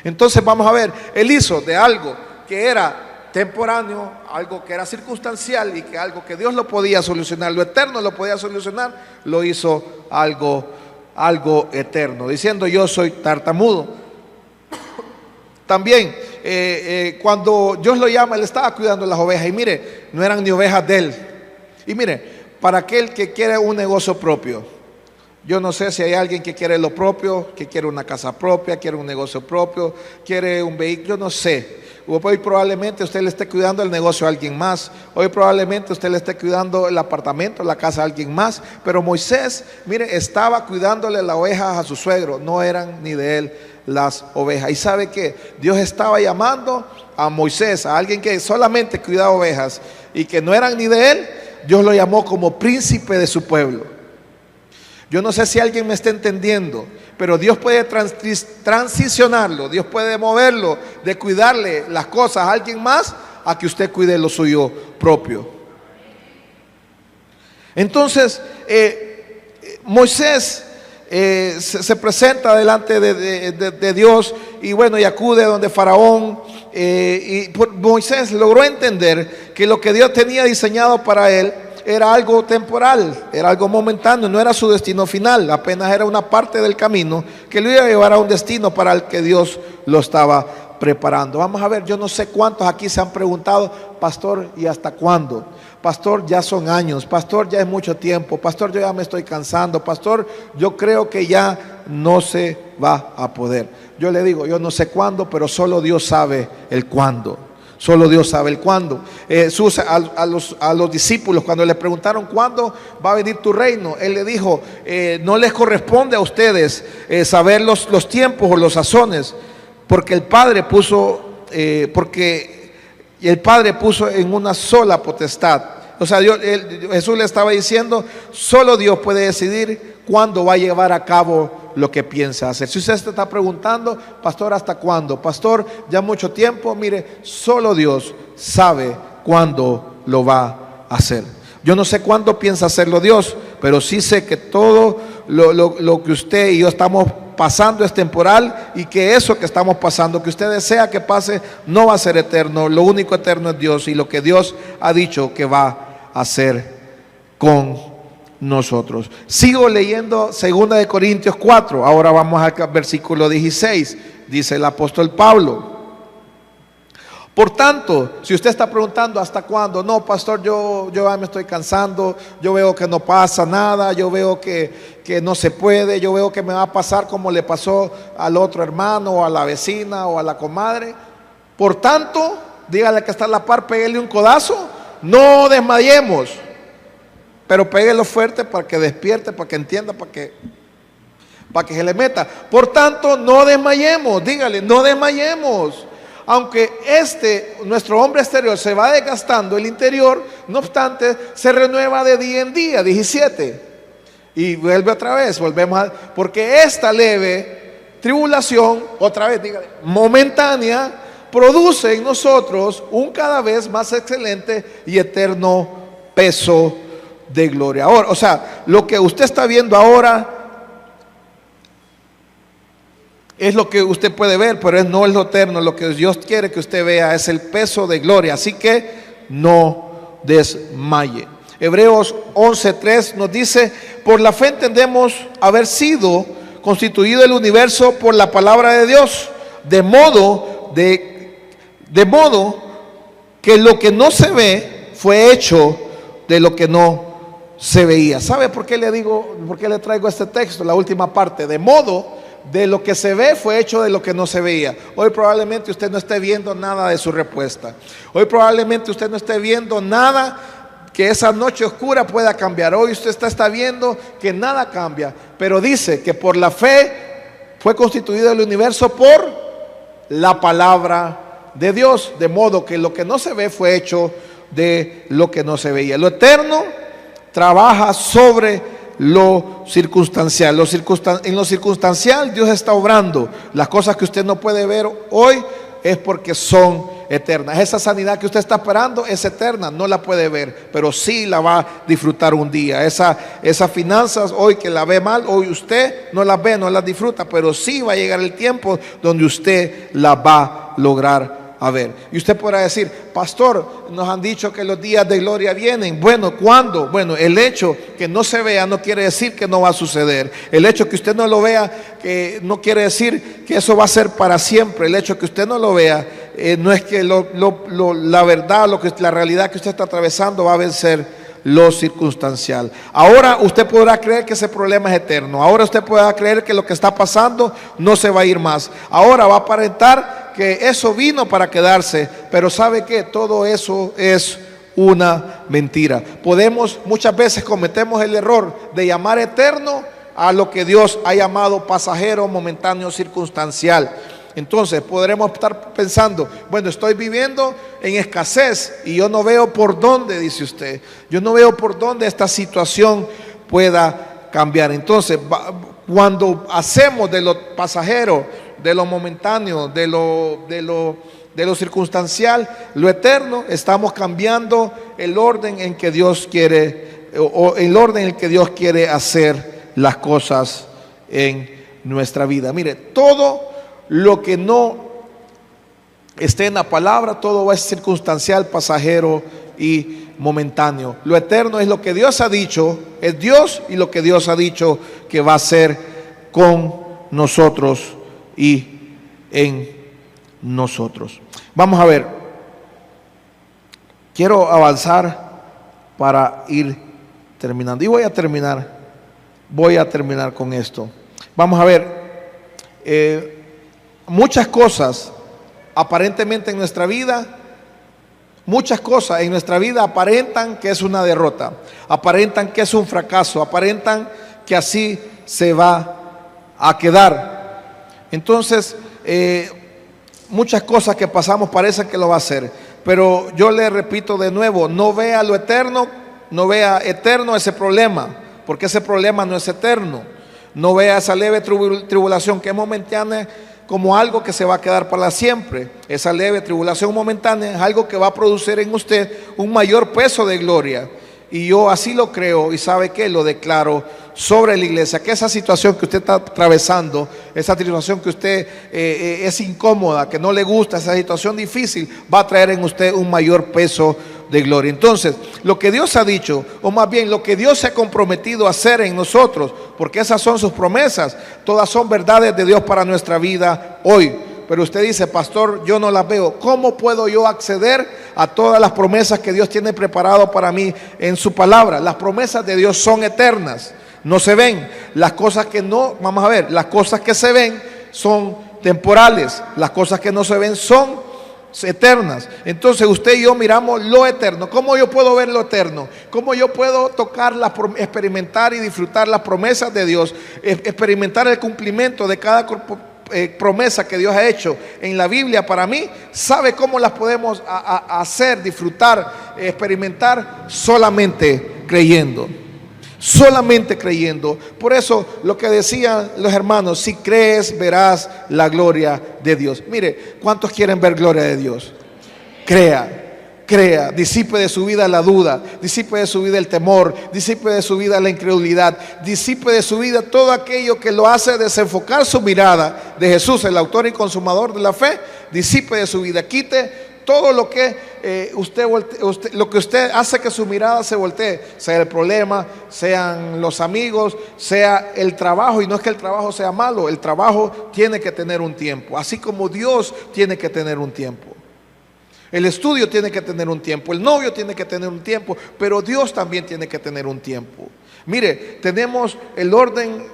Entonces vamos a ver, él hizo de algo que era temporáneo, algo que era circunstancial, y que algo que Dios lo podía solucionar, lo eterno lo podía solucionar, lo hizo algo algo eterno, diciendo yo soy tartamudo. También cuando Dios lo llama, Él estaba cuidando las ovejas y mire, no eran ni ovejas de Él. Y mire, para aquel que quiere un negocio propio, yo no sé si hay alguien que quiere lo propio, que quiere una casa propia, quiere un negocio propio, quiere un vehículo, yo no sé. Hoy probablemente usted le esté cuidando el negocio a alguien más. Hoy probablemente usted le esté cuidando el apartamento, la casa a alguien más. Pero Moisés, mire, estaba cuidándole las ovejas a su suegro. No eran ni de él las ovejas. Y sabe que Dios estaba llamando a Moisés, a alguien que solamente cuidaba ovejas y que no eran ni de él. Dios lo llamó como príncipe de su pueblo. Yo no sé si alguien me está entendiendo, pero Dios puede transicionarlo, Dios puede moverlo de cuidarle las cosas a alguien más a que usted cuide lo suyo propio. Entonces, Moisés se presenta delante de Dios y bueno, y acude donde Faraón. Y Moisés logró entender que lo que Dios tenía diseñado para él era algo temporal, era algo momentáneo, no era su destino final, apenas era una parte del camino que lo iba a llevar a un destino para el que Dios lo estaba preparando. Vamos a ver, yo no sé cuántos aquí se han preguntado, pastor, ¿y hasta cuándo? Pastor, ya son años, pastor, ya es mucho tiempo, pastor, yo ya me estoy cansando, pastor, yo creo que ya no se va a poder. Yo le digo, yo no sé cuándo, pero solo Dios sabe el cuándo. Solo Dios sabe el cuándo. A los discípulos, cuando le preguntaron cuándo va a venir tu reino, Él le dijo, no les corresponde a ustedes saber los tiempos o los sazones, porque el Padre puso en una sola potestad. O sea, Jesús le estaba diciendo, solo Dios puede decidir cuándo va a llevar a cabo lo que piensa hacer. Si usted se está preguntando, pastor, ¿hasta cuándo? Pastor, ya mucho tiempo, mire, solo Dios sabe cuándo lo va a hacer. Yo no sé cuándo piensa hacerlo Dios, pero sí sé que todo lo que usted y yo estamos pasando es temporal y que eso que estamos pasando, que usted desea que pase, no va a ser eterno. Lo único eterno es Dios y lo que Dios ha dicho que va a hacer con nosotros. Sigo leyendo 2 de Corintios 4. Ahora vamos al versículo 16. Dice el apóstol Pablo: por tanto, si usted está preguntando hasta cuándo, no, pastor, yo ya me estoy cansando, yo veo que no pasa nada, yo veo que no se puede, yo veo que me va a pasar como le pasó al otro hermano o a la vecina o a la comadre. Por tanto, dígale que está a la par, pégale un codazo, no desmayemos, pero péguelo fuerte para que despierte, para que entienda, para que se le meta. Por tanto, no desmayemos, dígale, no desmayemos. Aunque nuestro hombre exterior se va desgastando, el interior, no obstante, se renueva de día en día. 17. Y vuelve otra vez, porque esta leve tribulación, otra vez, dígale, momentánea, produce en nosotros un cada vez más excelente y eterno peso de gloria. Ahora, o sea, lo que usted está viendo ahora es lo que usted puede ver, pero no es lo eterno. Lo que Dios quiere que usted vea es el peso de gloria. Así que no desmaye. Hebreos 11:3 nos dice: por la fe entendemos haber sido constituido el universo por la palabra de Dios, de modo que lo que no se ve fue hecho de lo que no se veía. ¿Sabe por qué le traigo este texto? La última parte, de modo de lo que se ve fue hecho de lo que no se veía. Hoy probablemente usted no esté viendo nada de su respuesta. Hoy probablemente usted no esté viendo nada que esa noche oscura pueda cambiar. Hoy usted está viendo que nada cambia, pero dice que por la fe fue constituido el universo por la palabra de Dios, de modo que lo que no se ve fue hecho de lo que no se veía. Lo eterno trabaja sobre lo circunstancial. En lo circunstancial Dios está obrando. Las cosas que usted no puede ver hoy es porque son eternas. Esa sanidad que usted está esperando es eterna, no la puede ver, pero sí la va a disfrutar un día. Esas finanzas hoy que la ve mal, hoy usted no las ve, no las disfruta, pero sí va a llegar el tiempo donde usted la va a lograr a ver. Y usted podrá decir, pastor, nos han dicho que los días de gloria vienen. Bueno, ¿cuándo? Bueno, el hecho que no se vea no quiere decir que no va a suceder. El hecho que usted no lo vea no quiere decir que eso va a ser para siempre. El hecho que usted no lo vea no es que la verdad, la realidad que usted está atravesando va a vencer lo circunstancial. Ahora usted podrá creer que ese problema es eterno. Ahora usted podrá creer que lo que está pasando no se va a ir más. Ahora va a aparentar que eso vino para quedarse. Pero ¿sabe qué? Todo eso es una mentira. Muchas veces cometemos el error de llamar eterno a lo que Dios ha llamado pasajero, momentáneo, circunstancial. Entonces podremos estar pensando, bueno, estoy viviendo en escasez y yo no veo por dónde, dice usted, yo no veo por dónde esta situación pueda cambiar. Entonces, cuando hacemos de lo pasajero, de lo momentáneo, de lo circunstancial, lo eterno, estamos cambiando el orden en que Dios quiere, o el orden en el que Dios quiere hacer las cosas en nuestra vida. Mire, todo lo que no esté en la palabra, todo va a ser circunstancial, pasajero y momentáneo. Lo eterno es lo que Dios ha dicho, es Dios y lo que Dios ha dicho que va a hacer con nosotros y en nosotros. Vamos a ver, quiero avanzar para ir terminando y voy a terminar con esto. Vamos a ver, muchas cosas aparentemente en nuestra vida, muchas cosas en nuestra vida aparentan que es una derrota, aparentan que es un fracaso, aparentan que así se va a quedar. Entonces, muchas cosas que pasamos parecen que lo va a hacer, pero yo le repito de nuevo, no vea lo eterno, no vea eterno ese problema, porque ese problema no es eterno. No vea esa leve tribulación que es momentánea como algo que se va a quedar para siempre. Esa leve tribulación momentánea es algo que va a producir en usted un mayor peso de gloria. Y yo así lo creo, y sabe que lo declaro sobre la iglesia, que esa situación que usted está atravesando, esa situación que usted es incómoda, que no le gusta, esa situación difícil, va a traer en usted un mayor peso de gloria. Entonces, lo que Dios ha dicho, o más bien lo que Dios se ha comprometido a hacer en nosotros, porque esas son sus promesas, todas son verdades de Dios para nuestra vida hoy. Pero usted dice, pastor, yo no las veo. ¿Cómo puedo yo acceder a todas las promesas que Dios tiene preparado para mí en su palabra? Las promesas de Dios son eternas, no se ven. Las cosas que no, vamos a ver, las cosas que se ven son temporales, las cosas que no se ven son eternas. Entonces usted y yo miramos lo eterno. ¿Cómo yo puedo ver lo eterno? ¿Cómo yo puedo tocar, experimentar y disfrutar las promesas de Dios? Experimentar el cumplimiento de cada promesa que Dios ha hecho en la Biblia para mí. ¿Sabe cómo las podemos hacer, disfrutar, experimentar? Solamente creyendo. Solamente creyendo. Por eso lo que decían los hermanos, si crees verás la gloria de Dios. Mire, ¿cuántos quieren ver gloria de Dios? Crea, disipe de su vida la duda, disipe de su vida el temor, disipe de su vida la incredulidad, disipe de su vida todo aquello que lo hace desenfocar su mirada de Jesús, el autor y consumador de la fe. Disipe de su vida, quite todo lo que lo que usted hace que su mirada se voltee, sea el problema, sean los amigos, sea el trabajo. Y no es que el trabajo sea malo, el trabajo tiene que tener un tiempo, así como Dios tiene que tener un tiempo. El estudio tiene que tener un tiempo, el novio tiene que tener un tiempo, pero Dios también tiene que tener un tiempo. Mire, tenemos el orden,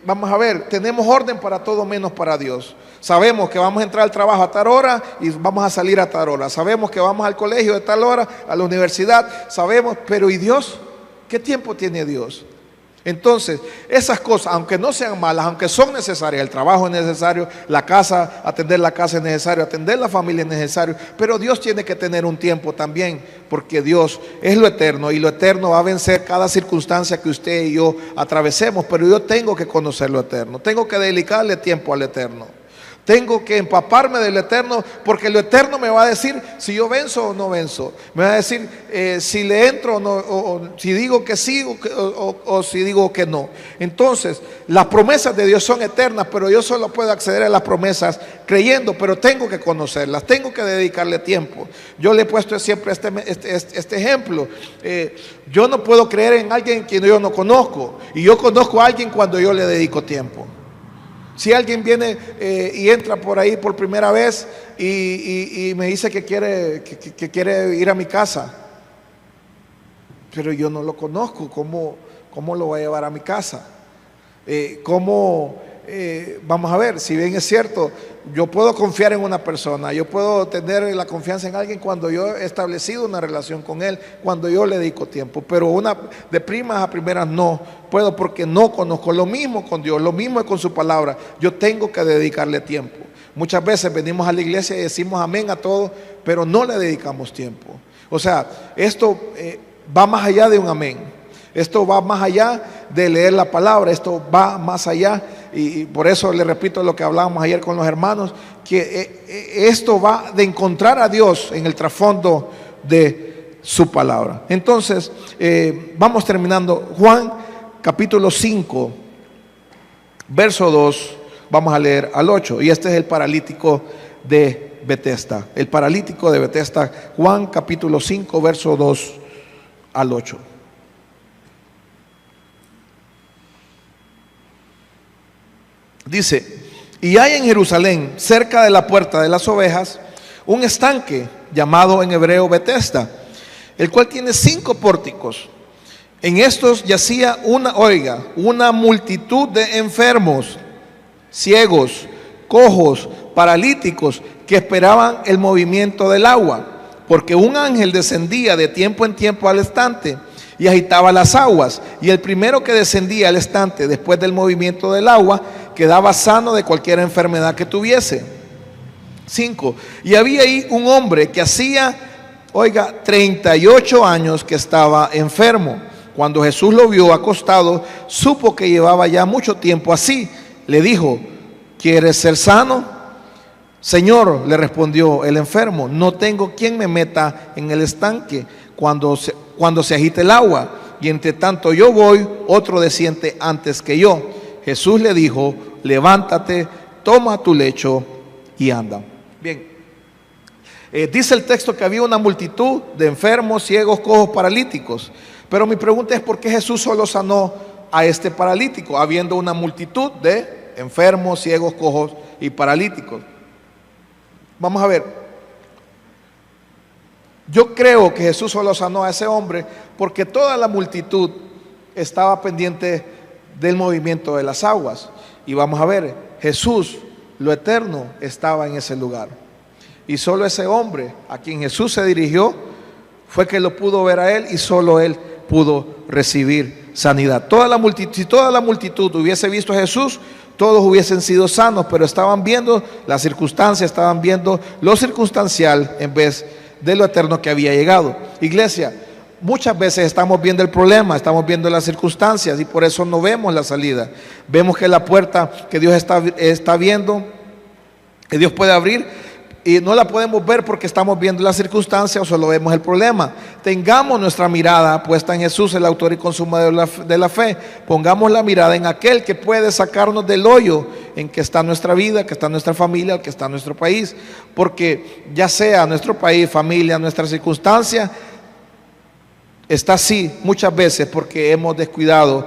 vamos a ver, tenemos orden para todo menos para Dios. Sabemos que vamos a entrar al trabajo a tal hora y vamos a salir a tal hora. Sabemos que vamos al colegio de tal hora, a la universidad, sabemos, pero ¿y Dios? ¿Qué tiempo tiene Dios? Entonces, esas cosas, aunque no sean malas, aunque son necesarias, el trabajo es necesario, la casa, atender la casa es necesario, atender la familia es necesario, pero Dios tiene que tener un tiempo también, porque Dios es lo eterno y lo eterno va a vencer cada circunstancia que usted y yo atravesemos. Pero yo tengo que conocer lo eterno, tengo que dedicarle tiempo al eterno, Tengo que empaparme de lo eterno, porque lo eterno me va a decir si yo venzo o no venzo. Me va a decir si le entro o no, o si digo que sí o si digo que no. Entonces, las promesas de Dios son eternas, pero yo solo puedo acceder a las promesas creyendo, pero tengo que conocerlas, tengo que dedicarle tiempo. Yo le he puesto siempre este ejemplo. Yo no puedo creer en alguien que yo no conozco, y yo conozco a alguien cuando yo le dedico tiempo. Si alguien viene y entra por ahí por primera vez y me dice que quiere ir a mi casa, pero yo no lo conozco, ¿cómo lo voy a llevar a mi casa? Vamos a ver, si bien es cierto, yo puedo confiar en una persona, yo puedo tener la confianza en alguien cuando yo he establecido una relación con él, cuando yo le dedico tiempo, pero de primas a primeras no puedo, porque no conozco. Lo mismo con Dios, lo mismo con su palabra, yo tengo que dedicarle tiempo. Muchas veces venimos a la iglesia y decimos amén a todo, pero no le dedicamos tiempo. O sea, esto va más allá de un amén. Esto va más allá de leer la palabra, esto va más allá, y por eso le repito lo que hablábamos ayer con los hermanos, que esto va de encontrar a Dios en el trasfondo de su palabra. Entonces, vamos terminando. Juan capítulo 5, verso 2, vamos a leer al 8, y este es el paralítico de Betesda. El paralítico de Betesda, Juan capítulo 5, verso 2 al 8. Dice: y hay en Jerusalén, cerca de la puerta de las ovejas, un estanque llamado en hebreo Betesda, el cual tiene 5 pórticos. En estos yacía una multitud de enfermos, ciegos, cojos, paralíticos, que esperaban el movimiento del agua, porque un ángel descendía de tiempo en tiempo al estante y agitaba las aguas, y el primero que descendía al estante después del movimiento del agua quedaba sano de cualquier enfermedad que tuviese. 5. Y había ahí un hombre que hacía, 38 años que estaba enfermo. Cuando Jesús lo vio acostado, supo que llevaba ya mucho tiempo así. Le dijo: ¿quieres ser sano? Señor, le respondió el enfermo, no tengo quien me meta en el estanque cuando se agite el agua, y entre tanto yo voy, otro desciende antes que yo. Jesús le dijo: levántate, toma tu lecho y anda. Bien, dice el texto que había una multitud de enfermos, ciegos, cojos, paralíticos. Pero mi pregunta es: ¿por qué Jesús solo sanó a este paralítico, habiendo una multitud de enfermos, ciegos, cojos y paralíticos? Vamos a ver. Yo creo que Jesús solo sanó a ese hombre porque toda la multitud estaba pendiente del movimiento de las aguas. Y vamos a ver, Jesús, lo eterno, estaba en ese lugar. Y solo ese hombre a quien Jesús se dirigió fue que lo pudo ver a él, y solo él pudo recibir sanidad. Si toda la multitud hubiese visto a Jesús, todos hubiesen sido sanos, pero estaban viendo las circunstancias, estaban viendo lo circunstancial en vez de lo eterno que había llegado. Iglesia, muchas veces estamos viendo el problema, estamos viendo las circunstancias, y por eso no vemos la salida. Vemos que la puerta que Dios está viendo, que Dios puede abrir, y no la podemos ver porque estamos viendo las circunstancias o solo vemos el problema. Tengamos nuestra mirada puesta en Jesús, el autor y consumador de la fe. Pongamos la mirada en aquel que puede sacarnos del hoyo en que está nuestra vida, que está nuestra familia, que está nuestro país. Porque ya sea nuestro país, familia, nuestra circunstancia, está así muchas veces porque hemos descuidado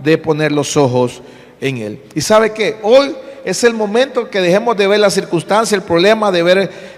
de poner los ojos en Él. ¿Y sabe qué? Hoy es el momento que dejemos de ver la circunstancia, el problema,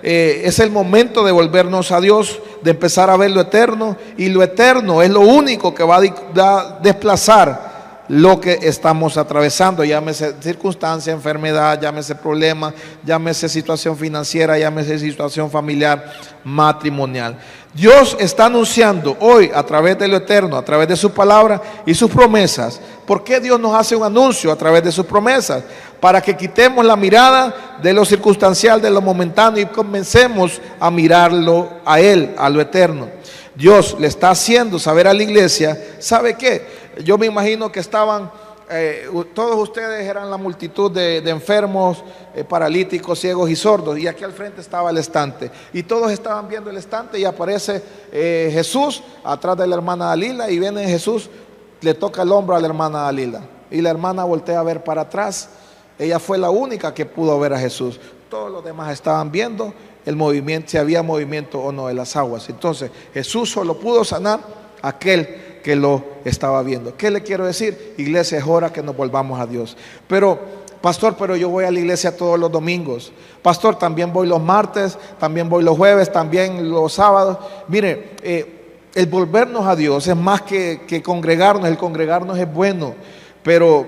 es el momento de volvernos a Dios, de empezar a ver lo eterno, y lo eterno es lo único que va a desplazar lo que estamos atravesando, llámese circunstancia, enfermedad, llámese problema, llámese situación financiera, llámese situación familiar, matrimonial. Dios está anunciando hoy a través de lo eterno, a través de su palabra y sus promesas. ¿Por qué Dios nos hace un anuncio a través de sus promesas? Para que quitemos la mirada de lo circunstancial, de lo momentáneo, y comencemos a mirarlo a Él, a lo eterno. Dios le está haciendo saber a la iglesia, ¿sabe qué? Yo me imagino que estaban todos ustedes eran la multitud de enfermos, paralíticos, ciegos y sordos, y aquí al frente estaba el estante, y todos estaban viendo el estante, y aparece Jesús atrás de la hermana Dalila, y viene Jesús, le toca el hombro a la hermana Dalila, y la hermana voltea a ver para atrás. Ella fue la única que pudo ver a Jesús. Todos los demás estaban viendo el movimiento, si había movimiento o no de las aguas. Entonces Jesús solo pudo sanar a aquel que lo estaba viendo. ¿Qué le quiero decir? Iglesia, es hora que nos volvamos a Dios. Pero pastor, pero yo voy a la iglesia todos los domingos. Pastor, también voy los martes, también voy los jueves, también los sábados. Mire, el volvernos a Dios es más que congregarnos. El congregarnos es bueno, pero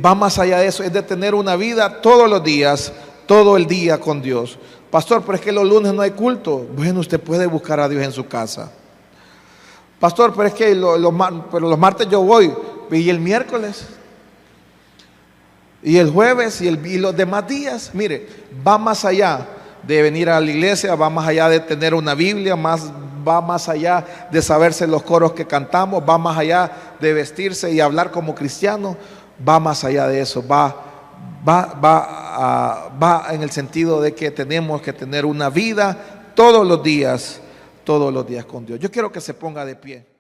va más allá de eso. Es de tener una vida todos los días, todo el día con Dios. Pastor, pero es que los lunes no hay culto. Bueno, usted puede buscar a Dios en su casa. Pastor, pero es que los martes yo voy, y el miércoles, y el jueves, y los demás días. Mire, va más allá de venir a la iglesia, va más allá de tener una Biblia, va más allá de saberse los coros que cantamos, va más allá de vestirse y hablar como cristiano, va más allá de eso, va en el sentido de que tenemos que tener una vida todos los días con Dios. Yo quiero que se ponga de pie.